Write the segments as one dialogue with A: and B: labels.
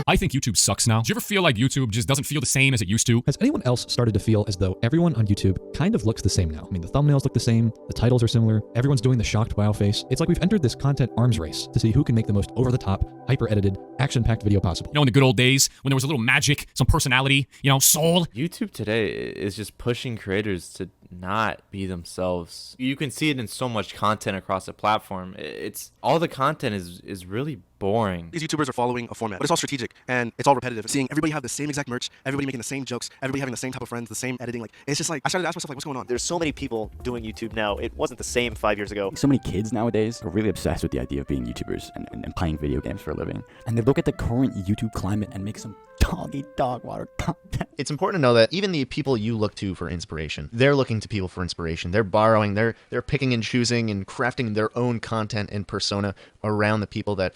A: I think YouTube sucks now. Do you ever feel like YouTube just doesn't feel the same as it used to?
B: Has anyone else started to feel as though everyone on YouTube kind of looks the same now? I mean, the thumbnails look the same, the titles are similar, everyone's doing the shocked wow face. It's like we've entered this content arms race to see who can make the most over-the-top, hyper-edited, action-packed video possible.
A: You know, in the good old days when there was a little magic, some personality, you know, soul.
C: YouTube today is just pushing creators to not be themselves. You can see it in so much content across the platform. It's all the content is really boring.
D: These YouTubers are following a format, but it's all strategic and it's all repetitive. Seeing everybody have the same exact merch, everybody making the same jokes, everybody having the same type of friends, the same editing, like it's just like I started to ask myself like, what's going on?
E: There's so many people doing YouTube now. It wasn't the same 5 years ago.
F: So many kids nowadays are really obsessed with the idea of being YouTubers and playing video games for a living. And they look at the current YouTube climate and make some dog water content.
G: It's important to know that even the people you look to for inspiration, they're looking to people for inspiration. They're borrowing, they're picking and choosing and crafting their own content and persona around the people that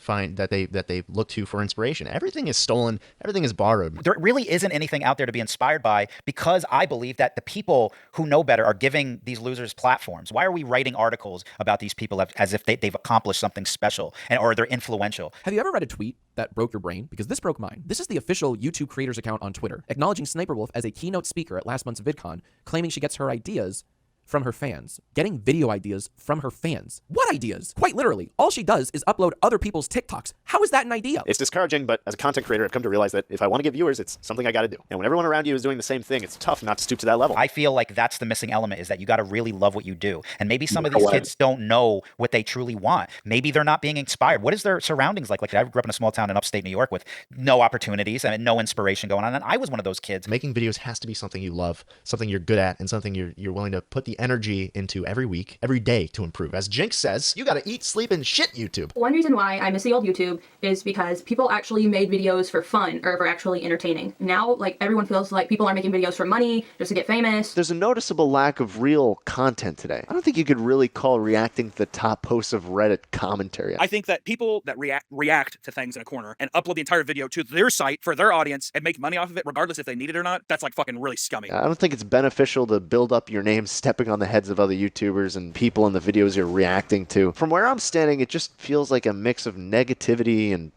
G: they look to for inspiration. Everything is stolen, everything is borrowed.
H: There really isn't anything out there to be inspired by, because I believe that the people who know better are giving these losers platforms. Why are we writing articles about these people as if they've accomplished something special or they're influential?
I: Have you ever read a tweet that broke your brain? Because this broke mine. This is the official YouTube creators account on Twitter, acknowledging Sniper Wolf as a keynote speaker at last month's VidCon, claiming she gets her ideas from her fans. Getting video ideas from her fans. What ideas? Quite literally, all she does is upload other people's TikToks. How is that an idea?
E: It's discouraging, but as a content creator, I've come to realize that if I want to get viewers, it's something I got to do. And when everyone around you is doing the same thing, it's tough not to stoop to that level.
H: I feel like that's the missing element, is that you got to really love what you do. And maybe some of these kids don't know what they truly want. Maybe they're not being inspired. What is their surroundings like? Like, I grew up in a small town in upstate New York with no opportunities and no inspiration going on. And I was one of those kids.
G: Making videos has to be something you love, something you're good at, and something you're willing to put the energy into every week, every day to improve. As Jinx says, you gotta eat, sleep, and shit YouTube.
J: One reason why I miss the old YouTube is because people actually made videos for fun or for actually entertaining. Now, like, everyone feels like people are making videos for money, just to get famous.
K: There's a noticeable lack of real content today. I don't think you could really call reacting to the top posts of Reddit commentary.
L: I think that people that react to things in a corner and upload the entire video to their site for their audience and make money off of it, regardless if they need it or not, that's like fucking really scummy.
K: I don't think it's beneficial to build up your name stepping on the heads of other YouTubers and people in the videos you're reacting to. From where I'm standing, it just feels like a mix of negativity and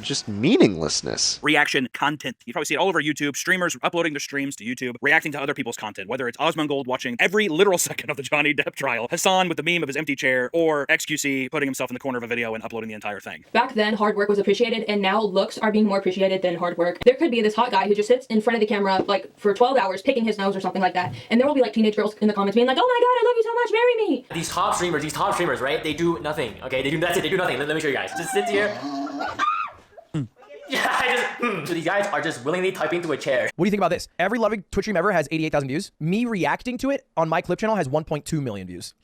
K: just meaninglessness.
L: Reaction content. You probably see it all over YouTube. Streamers uploading their streams to YouTube, reacting to other people's content, whether it's Osmongold watching every literal second of the Johnny Depp trial, Hassan with the meme of his empty chair, or XQC putting himself in the corner of a video and uploading the entire thing.
J: Back then, hard work was appreciated, and now looks are being more appreciated than hard work. There could be this hot guy who just sits in front of the camera like for 12 hours picking his nose or something like that, and there will be like teenage girls in the comments being like, oh my god, I love you so much, marry me.
M: These top streamers, right? They do nothing, okay? That's it, they do nothing. Let me show you guys. Just sit here. Yeah, so these guys are just willingly typing to a chair.
I: What do you think about this? Every loving Twitch stream ever has 88,000 views. Me reacting to it on my clip channel has 1.2 million views.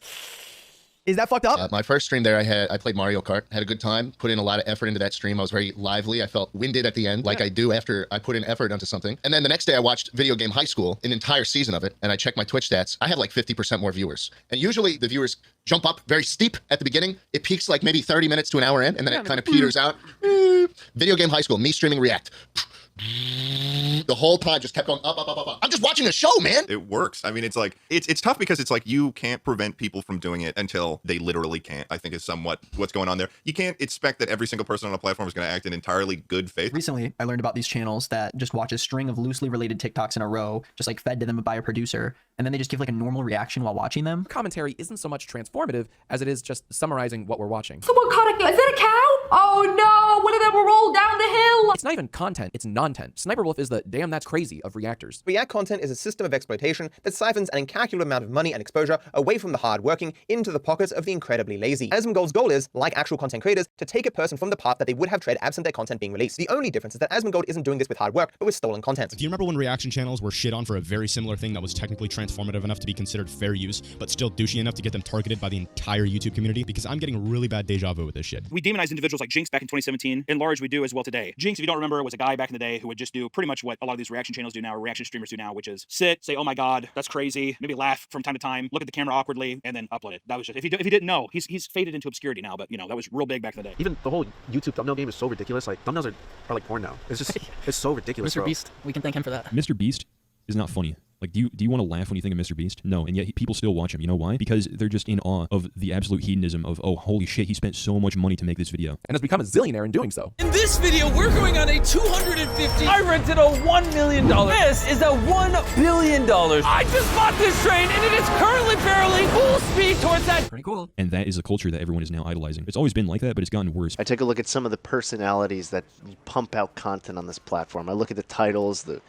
I: Is that fucked up?
G: My first stream there, I played Mario Kart, had a good time, put in a lot of effort into that stream. I was very lively. I felt winded at the end, like I do after I put in effort into something. And then the next day I watched Video Game High School, an entire season of it, and I checked my Twitch stats. I have like 50% more viewers. And usually the viewers jump up very steep at the beginning. It peaks like maybe 30 minutes to an hour in, and then it kind of peters out. Video Game High School, me streaming React. The whole time just kept going up. I'm just watching a show, man.
N: It works. I mean, it's like, it's tough because it's like you can't prevent people from doing it until they literally can't, I think is somewhat what's going on there. You can't expect that every single person on a platform is going to act in entirely good faith.
O: Recently, I learned about these channels that just watch a string of loosely related TikToks in a row, just like fed to them by a producer, and then they just give like a normal reaction while watching them.
I: Commentary isn't so much transformative as it is just summarizing what we're watching.
J: Someone caught a, is that a cow? Oh no, one of them will roll down the hill.
I: It's not even content, it's Nontent. Sniper Wolf is the damn that's crazy of reactors.
P: React content is a system of exploitation that siphons an incalculable amount of money and exposure away from the hard-working into the pockets of the incredibly lazy. Asmongold's goal is, like actual content creators, to take a person from the path that they would have tread absent their content being released. The only difference is that Asmongold isn't doing this with hard work, but with stolen content.
Q: Do you remember when reaction channels were shit on for a very similar thing that was technically transformative enough to be considered fair use, but still douchey enough to get them targeted by the entire YouTube community? Because I'm getting really bad deja vu with this shit.
L: We demonized individuals like Jinx back in 2017. In large, we do as well today. Jinx, if you don't remember, was a guy back in the day who would just do pretty much what a lot of these reaction channels do now, or reaction streamers do now, which is sit, say, oh my god, that's crazy, maybe laugh from time to time, look at the camera awkwardly, and then upload it. That was just, if you didn't know, he's faded into obscurity now, but you know, that was real big back in the day.
D: Even the whole YouTube thumbnail game is so ridiculous. Like, thumbnails are like porn now. It's just, it's so ridiculous,
O: Mr. Beast, we can thank him for that.
Q: Mr. Beast is not funny.
B: Like, do you want to laugh when you think of Mr. Beast? No, and yet people still watch him. You know why? Because they're just in awe of the absolute hedonism of, oh, holy shit, he spent so much money to make this video.
I: And has become a zillionaire in doing so.
R: In this video, we're going on a 250. I rented a $1 million. This is a $1 billion. I just bought this train, and it is currently barreling full speed towards that.
I: Pretty cool.
B: And that is a culture that everyone is now idolizing. It's always been like that, but it's gotten worse.
K: I take a look at some of the personalities that pump out content on this platform. I look at the titles, the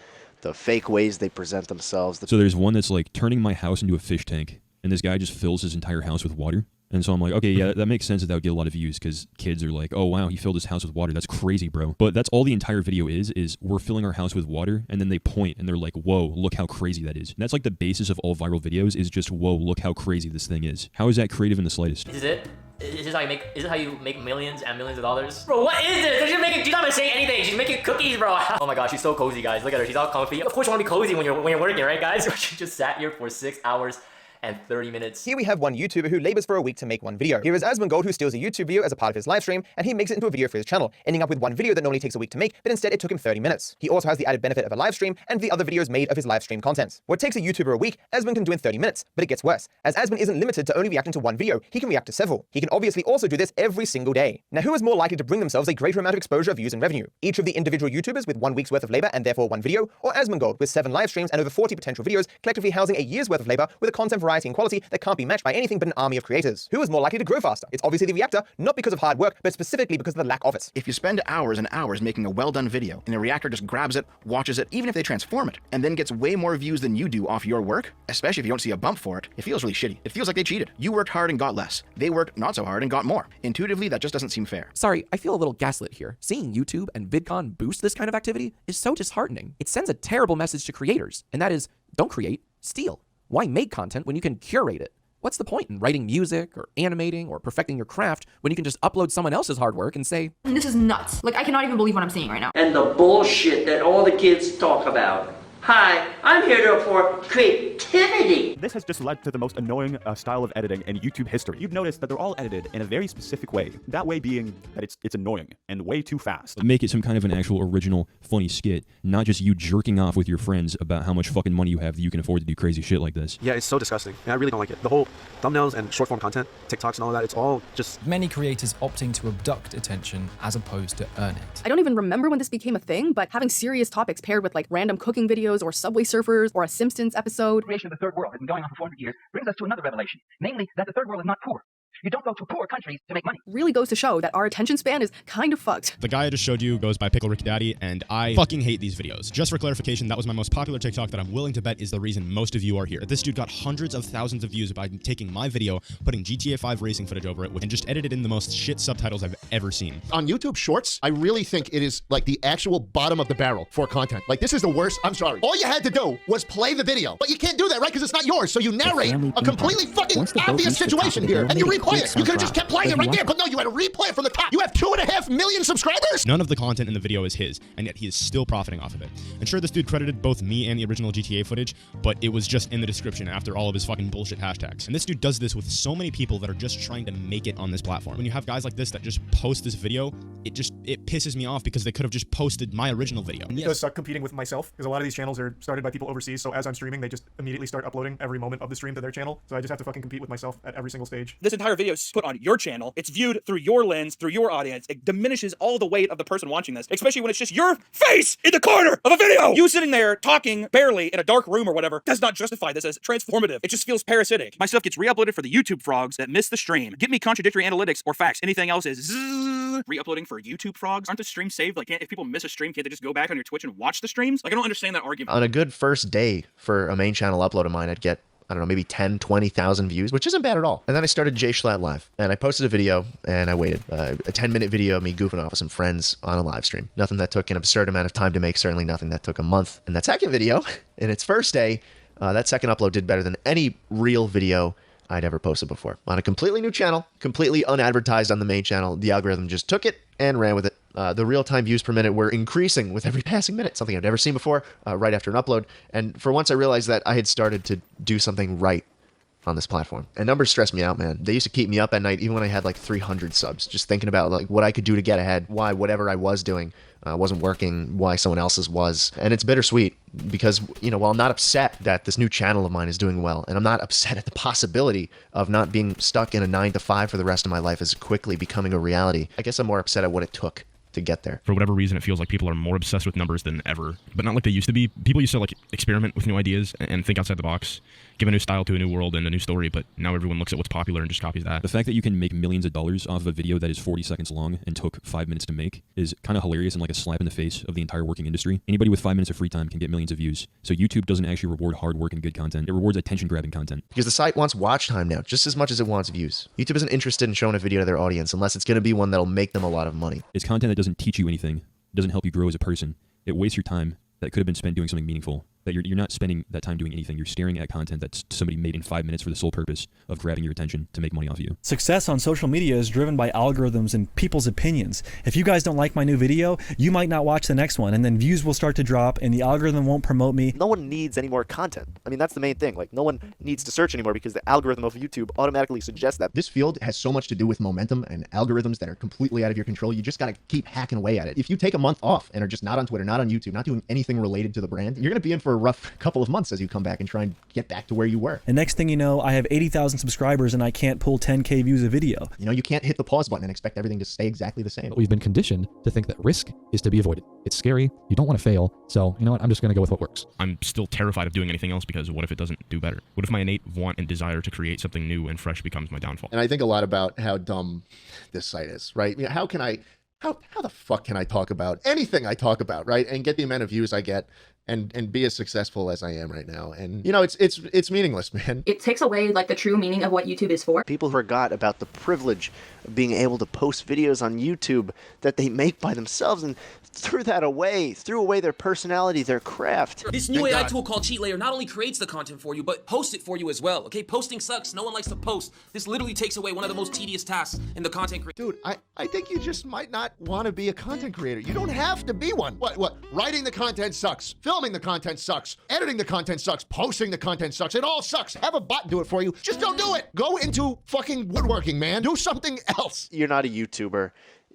K: fake ways they present themselves.
B: So there's one that's like turning my house into a fish tank, and this guy just fills his entire house with water. And so I'm like, okay, yeah, that makes sense that would get a lot of views because kids are like, oh, wow, he filled his house with water. That's crazy, bro. But that's all the entire video is we're filling our house with water, and then they point, and they're like, whoa, look how crazy that is. And that's like the basis of all viral videos is just, whoa, look how crazy this thing is. How is that creative in the slightest?
M: Is it? Is this how you make millions and millions of dollars? Bro, what is this? She's not even saying anything. She's making cookies, bro. Oh my god, she's so cozy, guys. Look at her. She's all comfy. Of course you want to be cozy when you're working, right, guys? She just sat here for 6 hours and 30 minutes.
P: Here we have one YouTuber who labors for a week to make one video. Here is Asmongold, who steals a YouTube video as a part of his live stream, and he makes it into a video for his channel, ending up with one video that normally takes a week to make, but instead it took him 30 minutes. He also has the added benefit of a live stream and the other videos made of his live stream content. What takes a YouTuber a week, Asmon can do in 30 minutes, but it gets worse. As Asmon isn't limited to only reacting to one video, he can react to several. He can obviously also do this every single day. Now, who is more likely to bring themselves a greater amount of exposure, views, and revenue? Each of the individual YouTubers with 1 week's worth of labor and therefore one video, or Asmongold with 7 live streams and over 40 potential videos, collectively housing a year's worth of labor with a content variety and quality that can't be matched by anything but an army of creators. Who is more likely to grow faster? It's obviously the reactor, not because of hard work, but specifically because of the lack of it.
S: If you spend hours and hours making a well-done video, and the reactor just grabs it, watches it, even if they transform it, and then gets way more views than you do off your work, especially if you don't see a bump for it, it feels really shitty. It feels like they cheated. You worked hard and got less. They worked not so hard and got more. Intuitively, that just doesn't seem fair.
I: Sorry, I feel a little gaslit here. Seeing YouTube and VidCon boost this kind of activity is so disheartening. It sends a terrible message to creators, and that is, don't create, steal. Why make content when you can curate it? What's the point in writing music or animating or perfecting your craft when you can just upload someone else's hard work and say,
J: This is nuts. Like, I cannot even believe what I'm seeing right now.
T: And the bullshit that all the kids talk about. Hi, I'm here to report creativity.
U: This has just led to the most annoying style of editing in YouTube history. You've noticed that they're all edited in a very specific way. That way being that it's annoying and way too fast.
B: Make it some kind of an actual original funny skit, not just you jerking off with your friends about how much fucking money you have that you can afford to do crazy shit like this.
D: Yeah, it's so disgusting. And I really don't like it. The whole thumbnails and short form content, TikToks and all that, it's all just...
V: Many creators opting to abduct attention as opposed to earn it.
W: I don't even remember when this became a thing, but having serious topics paired with like random cooking videos or Subway Surfers or a Simpsons episode.
X: The creation of the third world has been going on for 400 years, brings us to another revelation, namely that the third world is not poor. You don't go to poor countries to make money.
W: Really goes to show that our attention span is kind of fucked.
Q: The guy I just showed you goes by Pickle Ricky Daddy, and I fucking hate these videos. Just for clarification, that was my most popular TikTok that I'm willing to bet is the reason most of you are here. This dude got hundreds of thousands of views by taking my video, putting GTA 5 racing footage over it, and just edited in the most shit subtitles I've ever seen.
G: On YouTube Shorts, I really think it is like the actual bottom of the barrel for content. Like, this is the worst. I'm sorry. All you had to do was play the video. But you can't do that, right? Because it's not yours. So you narrate a completely fucking obvious situation here, and you replay it. You could have just kept playing it right there, but no, you had to replay it from the top. You have 2.5 million subscribers?
Q: None of the content in the video is his, and yet he is still profiting off of it. And sure, this dude credited both me and the original GTA footage, but it was just in the description after all of his fucking bullshit hashtags. And this dude does this with so many people that are just trying to make it on this platform. When you have guys like this that just post this video, it pisses me off because they could have just posted my original video.
Y: It does suck competing with myself, because a lot of these channels are started by people overseas, so as I'm streaming, they just immediately start uploading every moment of the stream to their channel, so I just have to fucking compete with myself at every single stage.
L: This entire video is put on your channel. It's viewed through your lens, through your audience. It diminishes all the weight of the person watching this, especially when it's just your face in the corner of a video. You sitting there talking barely in a dark room or whatever does not justify this as transformative. It just feels parasitic. My stuff gets re-uploaded for the YouTube frogs that miss the stream. Give me contradictory analytics or facts. Anything else is re-uploading for YouTube frogs. Aren't the streams saved? Like, if people miss a stream, can't they just go back on your Twitch and watch the streams? Like, I don't understand that argument.
K: On a good first day for a main channel upload of mine, I'd get, I don't know, maybe 10, 20,000 views, which isn't bad at all. And then I started J Schlatt Live, and I posted a video, and I waited. A 10-minute video of me goofing off with some friends on a live stream. Nothing that took an absurd amount of time to make, certainly nothing that took a month. And that second video, in its first day, that second upload did better than any real video I'd ever posted before. On a completely new channel, completely unadvertised on the main channel, the algorithm just took it and ran with it. The real-time views per minute were increasing with every passing minute, something I've never seen before, right after an upload. And for once I realized that I had started to do something right on this platform. And numbers stress me out, man. They used to keep me up at night even when I had like 300 subs, just thinking about like what I could do to get ahead, why whatever I was doing wasn't working, why someone else's was. And it's bittersweet because, you know, while I'm not upset that this new channel of mine is doing well, and I'm not upset at the possibility of not being stuck in a 9-to-5 for the rest of my life as quickly becoming a reality, I guess I'm more upset at what it took to get there.
Q: For whatever reason, it feels like people are more obsessed with numbers than ever, but not like they used to be. People used to like experiment with new ideas and think outside the box, give a new style to a new world and a new story, but now everyone looks at what's popular and just copies that.
A: The fact that you can make millions of dollars off of a video that is 40 seconds long and took 5 minutes to make is kind of hilarious and like a slap in the face of the entire working industry. Anybody with 5 minutes of free time can get millions of views. So YouTube doesn't actually reward hard work and good content. It rewards attention-grabbing content.
K: Because the site wants watch time now, just as much as it wants views. YouTube isn't interested in showing a video to their audience unless it's going to be one that'll make them a lot of money.
A: It's content that doesn't teach you anything, doesn't help you grow as a person. It wastes your time that could have been spent doing something meaningful. That you're not spending that time doing anything. You're staring at content that somebody made in 5 minutes for the sole purpose of grabbing your attention to make money off of you.
C: Success on social media is driven by algorithms and people's opinions. If you guys don't like my new video, you might not watch the next one, and then views will start to drop and the algorithm won't promote me.
K: No one needs any more content. I mean, that's the main thing. Like, no one needs to search anymore because the algorithm of YouTube automatically suggests that.
G: This field has so much to do with momentum and algorithms that are completely out of your control. You just got to keep hacking away at it. If you take a month off and are just not on Twitter, not on YouTube, not doing anything related to the brand, you're going to be in for a rough couple of months as you come back and try and get back to where you were.
C: And next thing you know, I have 80,000 subscribers and I can't pull 10K views a video.
G: You know, you can't hit the pause button and expect everything to stay exactly the same.
B: But we've been conditioned to think that risk is to be avoided. It's scary. You don't want to fail. So, you know what? I'm just going to go with what works.
Q: I'm still terrified of doing anything else because what if it doesn't do better? What if my innate want and desire to create something new and fresh becomes my downfall?
G: And I think a lot about how dumb this site is, right? You know, how the fuck can I talk about anything I talk about, right? And get the amount of views I get and be as successful as I am right now. And, you know, it's meaningless, man.
J: It takes away like the true meaning of what YouTube is for.
K: People forgot about the privilege of being able to post videos on YouTube that they make by themselves and threw away their personality, their craft.
E: This new AI tool called Cheat Layer not only creates the content for you, but posts it for you as well. Okay, posting sucks. No one likes to post. This literally takes away one of the most tedious tasks in the content creation.
G: Dude, I think you just might not want to be a content creator. You don't have to be one. What? Writing the content sucks. Filming the content sucks. Editing the content sucks. Posting the content sucks. It all sucks. Have a bot do it for you. Just don't do it. Go into fucking woodworking, man. Do something else.
K: You're not a YouTuber.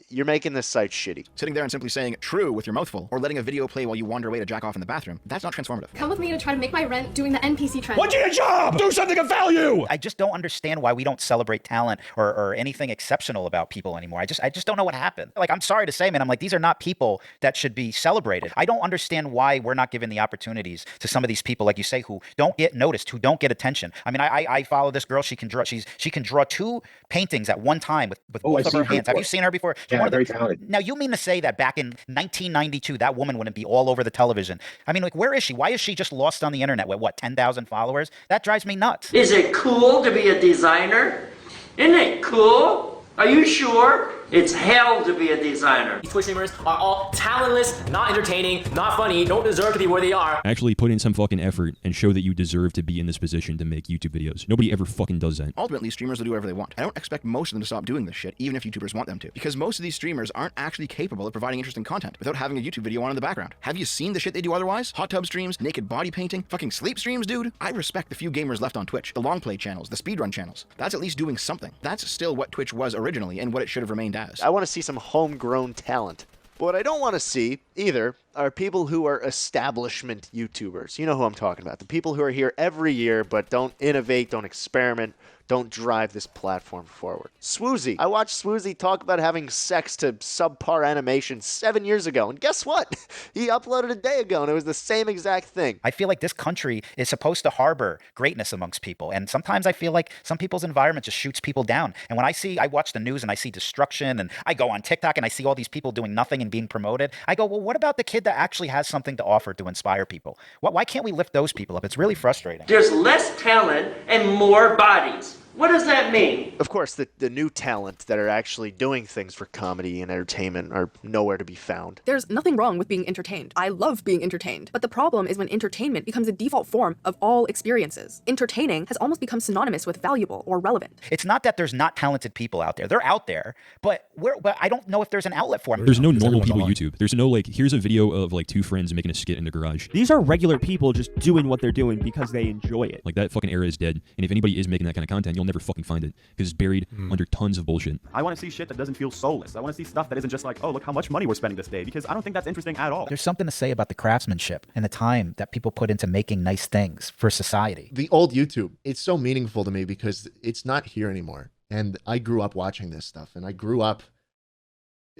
K: You're making this site shitty.
S: Sitting there and simply saying true with your mouth full, or letting a video play while you wander away to jack off in the bathroom, that's not transformative.
F: Come with me to try to make my rent doing the NPC trend.
H: What's your job? Do something of value!
Z: I just don't understand why we don't celebrate talent or anything exceptional about people anymore. I just don't know what happened. Like, I'm sorry to say, man, I'm like, these are not people that should be celebrated. I don't understand why we're not given the opportunities to some of these people, like you say, who don't get noticed, who don't get attention. I mean, I follow this girl. She can draw. She can draw 2 paintings at one time with both of her hands. Have you seen her before?
H: Yeah, very talented.
Z: Now, you mean to say that back in 1992, that woman wouldn't be all over the television? I mean, like, where is she? Why is she just lost on the internet with, 10,000 followers? That drives me nuts.
T: Is it cool to be a designer? Isn't it cool? Are you sure? It's hell to be a designer.
M: These Twitch streamers are all talentless, not entertaining, not funny, don't deserve to be where they are.
A: Actually put in some fucking effort and show that you deserve to be in this position to make YouTube videos. Nobody ever fucking does that.
S: Ultimately, streamers will do whatever they want. I don't expect most of them to stop doing this shit, even if YouTubers want them to. Because most of these streamers aren't actually capable of providing interesting content without having a YouTube video on in the background. Have you seen the shit they do otherwise? Hot tub streams, naked body painting, fucking sleep streams, dude? I respect the few gamers left on Twitch, the long play channels, the speedrun channels. That's at least doing something. That's still what Twitch was originally and what it should have remained as.
K: I want to see some homegrown talent. But what I don't want to see either are people who are establishment YouTubers. You know who I'm talking about. The people who are here every year but don't innovate, don't experiment, don't drive this platform forward. Swoozy. I watched Swoozy talk about having sex to subpar animation 7 years ago, and guess what? He uploaded a day ago, and it was the same exact thing.
Z: I feel like this country is supposed to harbor greatness amongst people, and sometimes I feel like some people's environment just shoots people down. And when I watch the news and I see destruction, and I go on TikTok and I see all these people doing nothing and being promoted, I go, well, what about the kid that actually has something to offer to inspire people? Why can't we lift those people up? It's really frustrating.
T: There's less talent and more bodies. What does that mean?
K: Of course, the new talent that are actually doing things for comedy and entertainment are nowhere to be found.
W: There's nothing wrong with being entertained. I love being entertained. But the problem is when entertainment becomes a default form of all experiences. Entertaining has almost become synonymous with valuable or relevant.
Z: It's not that there's not talented people out there. They're out there, but I don't know if there's an outlet for them.
A: There's no normal people YouTube. There's no like, here's a video of like two friends making a skit in the garage.
I: These are regular people just doing what they're doing because they enjoy it.
A: Like that fucking era is dead. And if anybody is making that kind of content, you'll never fucking find it because it's buried under tons of bullshit.
I: I want to see shit that doesn't feel soulless. I want to see stuff that isn't just like, oh, look how much money we're spending this day, because I don't think that's interesting at all.
Z: There's something to say about the craftsmanship and the time that people put into making nice things for society.
G: The old YouTube, it's so meaningful to me because it's not here anymore. And I grew up watching this stuff and I grew up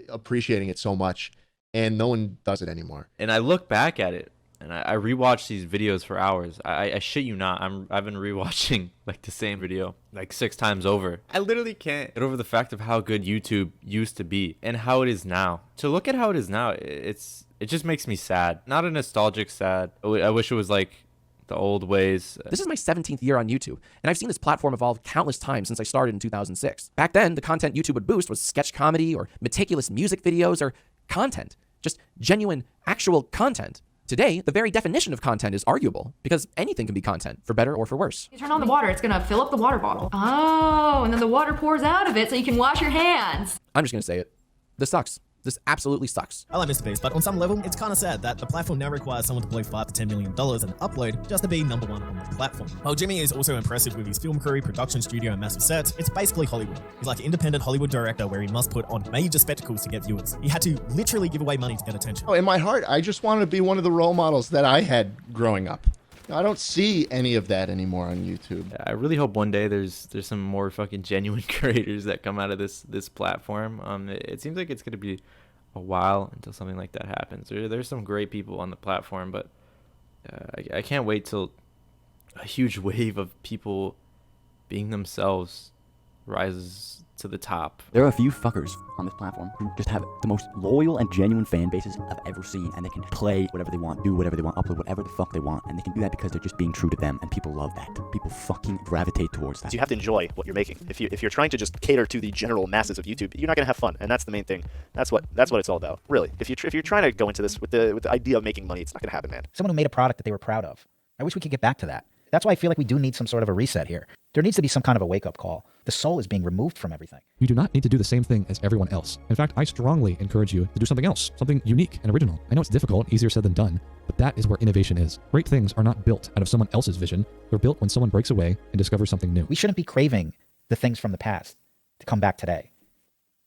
G: appreciating it so much, and no one does it anymore.
N: And I look back at it and I rewatch these videos for hours. I shit you not, I've been rewatching like the same video like 6 times over. I literally can't get over the fact of how good YouTube used to be and how it is now. To look at how it is now, it just makes me sad. Not a nostalgic sad. I wish it was like the old ways.
O: This is my 17th year on YouTube, and I've seen this platform evolve countless times since I started in 2006. Back then, the content YouTube would boost was sketch comedy or meticulous music videos or content, just genuine, actual content. Today, the very definition of content is arguable because anything can be content, for better or for worse.
J: You turn on the water, it's gonna fill up the water bottle. Oh, and then the water pours out of it so you can wash your hands.
O: I'm just gonna say it. This sucks. This absolutely sucks.
P: I like Mr. Beast, but on some level, it's kind of sad that the platform now requires someone to blow $5 to $10 million and upload just to be #1 on the platform. While Jimmy is also impressive with his film crew, production studio, and massive sets, it's basically Hollywood. He's like an independent Hollywood director where he must put on major spectacles to get viewers. He had to literally give away money to get attention.
G: Oh, in my heart, I just wanted to be one of the role models that I had growing up. I don't see any of that anymore on YouTube.
N: I really hope one day there's some more fucking genuine creators that come out of this platform. It seems like it's gonna be a while until something like that happens. There's some great people on the platform, but I can't wait till a huge wave of people being themselves rises to the top.
R: There are a few fuckers on this platform who just have the most loyal and genuine fan bases I've ever seen, and they can play whatever they want, do whatever they want, upload whatever the fuck they want, and they can do that because they're just being true to them, and people love that. People fucking gravitate towards that.
K: You have to enjoy what you're making. If you're trying to just cater to the general masses of YouTube, you're not gonna have fun, and that's the main thing. That's what it's all about, really. If you're trying to go into this with the idea of making money, it's not gonna happen, man.
Z: Someone who made a product that they were proud of. I wish we could get back to that. That's why I feel like we do need some sort of a reset here. There needs to be some kind of a wake-up call. The soul is being removed from everything.
B: You do not need to do the same thing as everyone else. In fact, I strongly encourage you to do something else, something unique and original. I know it's difficult, easier said than done, but that is where innovation is. Great things are not built out of someone else's vision. They're built when someone breaks away and discovers something new.
Z: We shouldn't be craving the things from the past to come back today.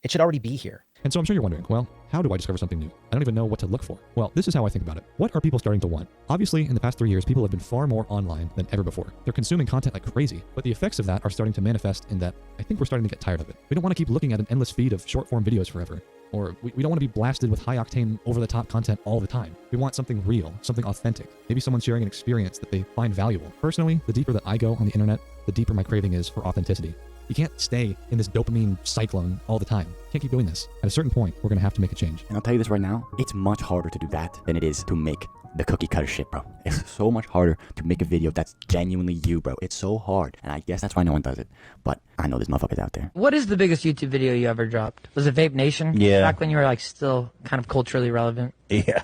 Z: It should already be here.
B: And so I'm sure you're wondering, well, how do I discover something new? I don't even know what to look for. Well, this is how I think about it. What are people starting to want? Obviously, in the past 3 years, people have been far more online than ever before. They're consuming content like crazy, but the effects of that are starting to manifest in that I think we're starting to get tired of it. We don't want to keep looking at an endless feed of short-form videos forever. Or we don't want to be blasted with high-octane, over-the-top content all the time. We want something real, something authentic. Maybe someone sharing an experience that they find valuable. Personally, the deeper that I go on the internet, the deeper my craving is for authenticity. You can't stay in this dopamine cyclone all the time. You can't keep doing this. At a certain point, we're going to have to make a change.
R: And I'll tell you this right now, it's much harder to do that than it is to make the cookie cutter shit, bro. It's so much harder to make a video that's genuinely you, bro. It's so hard. And I guess that's why no one does it. But I know there's motherfuckers out there.
U: What is the biggest YouTube video you ever dropped? Was it Vape Nation?
R: Yeah.
U: Back when you were like still kind of culturally relevant?
R: Yeah.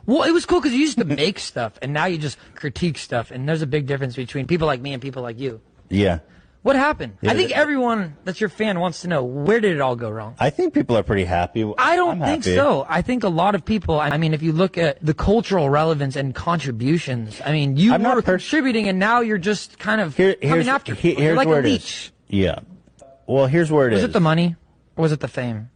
U: Well, it was cool because you used to make stuff and now you just critique stuff. And there's a big difference between people like me and people like you.
R: Yeah.
U: What happened?
R: Yeah,
U: I think everyone that's your fan wants to know, where did it all go wrong?
R: I think people are pretty happy.
U: I don't think so. I think a lot of people, I mean, if you look at the cultural relevance and contributions, I mean, you were contributing and now you're just kind of coming after people. You're like a leech.
R: Yeah. Well, here's where it is.
U: Was it the money or was it the fame?